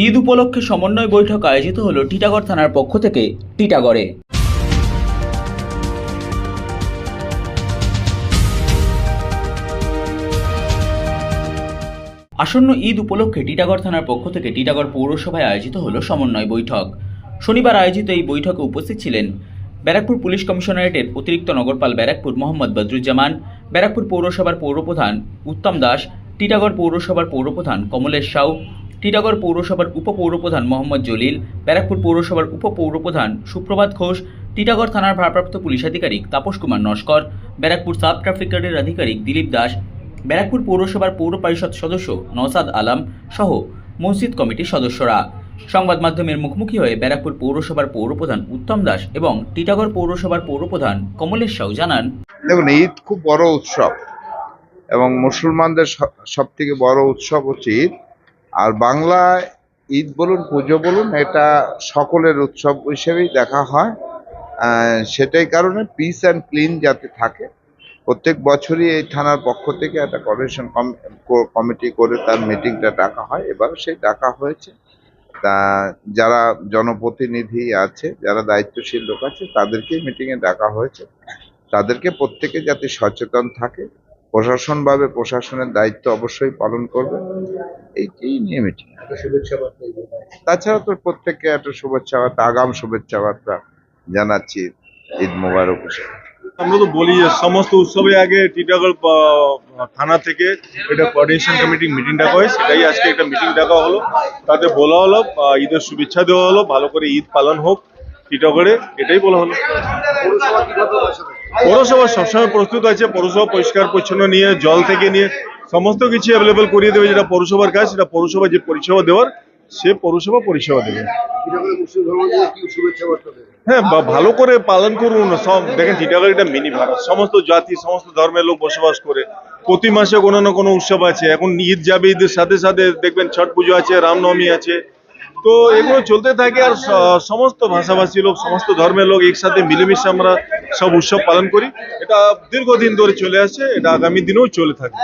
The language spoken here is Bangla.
ঈদ উপলক্ষে সমন্বয় বৈঠক আয়োজিত হলো টিটাগড় থানার পক্ষ থেকে টিটাগড়ে। আসন্ন ঈদ উপলক্ষে টিটাগড় থানার পক্ষ থেকে টিটাগড় পৌরসভায় আয়োজিত হলো সমন্বয় বৈঠক। শনিবার আয়োজিত এই বৈঠকে উপস্থিত ছিলেন ব্যারাকপুর পুলিশ কমিশনারেটের অতিরিক্ত নগরপাল ব্যারাকপুর মোহাম্মদ বদরুজ্জামান, ব্যারাকপুর পৌরসভার পৌরপ্রধান উত্তম দাস, টিটাগড় পৌরসভার পৌরপ্রধান কমলেশ সাউ, টিটাগড় পৌরসভার উপপৌরপ্রধান মোহাম্মদ জলিল, ব্যারাকপুর পৌরসভার উপপৌরপ্রধান সুপ্রভাত ঘোষ, টিটাগড় থানার ভারপ্রাপ্ত পুলিশ আধিকারিক তাপস কুমার নস্কর, ব্যারাকপুর সাব ট্রাফিক গার্ডের আধিকারিক দিলীপ দাস, ব্যারাকপুর পৌরসভার পৌর পরিষদ সদস্য নওসাদ আলম সহ মসজিদ কমিটির সদস্যরা। সংবাদ মাধ্যমের মুখোমুখি হয়ে ব্যারাকপুর পৌরসভার পৌরপ্রধান উত্তম দাস এবং টিটাগড় পৌরসভার পৌরপ্রধান কমলেশ সাউ জানান, দেখুন, ঈদ খুব বড় উৎসব এবং মুসলমানদের সব থেকে বড় উৎসব হচ্ছে ঈদ। আর বাংলায় ঈদ বলুন, পুজো বলুন, এটা সকলের উৎসব হিসেবেই দেখা হয়। সেটাই কারণে পিস অ্যান্ড ক্লিন যাতে থাকে, প্রত্যেক বছরই এই থানার পক্ষ থেকে একটা কোঅর্ডিনেশন কমিটি করে তার মিটিংটা ডাকা হয়। এবার সেই ডাকা হয়েছে। তা যারা জনপ্রতিনিধি আছে, যারা দায়িত্বশীল লোক আছে, তাদেরকে মিটিংয়ে ডাকা হয়েছে। তাদেরকে প্রত্যেকে যাতে সচেতন থাকে, প্রশাসনভাবে প্রশাসনের দায়িত্ব অবশ্যই পালন করবে, এইটাই নিয়ে মিটিং। তাছাড়া তো প্রত্যেককে একটা শুভেচ্ছা বার্তা, আগাম শুভেচ্ছা বার্তা জানাচ্ছি ঈদ মোবারক হিসেবে। আমরা তো বলি যে সমস্ত উৎসবের আগে টিটাগড় থানা থেকে এটা কোঅর্ডিনেশন কমিটি মিটিং ডাকা হয়, সেটাই আজকে একটা মিটিং ডাকা হলো। তাতে বলা হলো ঈদের শুভেচ্ছা দেওয়া হলো, ভালো করে ঈদ পালন হোক টিটাগড়ে, এটাই বলা হলো। পৌরসভা সবসময় প্রস্তুত আছে, পৌরসভা পরিষ্কার পরিচ্ছন্ন নিয়ে জল থেকে নিয়ে সমস্ত কিছু অ্যাভেলেবেল করিয়ে দেবে। যেটা পৌরসভার কাজ, সেটা পৌরসভা যে পরিষেবা দেওয়ার, সে পৌরসভা পরিষেবা দেবে। হ্যাঁ, ভালো করে পালন করুন। সব দেখেন, টিটাগড় এটা মিনি ভারত, সমস্ত জাতি সমস্ত ধর্মের লোক বসবাস করে। প্রতি মাসে কোনো না কোনো উৎসব আছে। এখন ঈদ যাবে, ঈদের সাথে সাথে দেখবেন ছট পুজো আছে, রামনবমী আছে। তো এগুলো চলতে থাকে। আর সমস্ত ভাষাভাষী লোক, সমস্ত ধর্মের লোক একসাথে মিলেমিশে আমরা সব উৎসব পালন করি। এটা দীর্ঘদিন ধরে চলে আসছে, এটা আগামী দিনেও চলে থাকবে।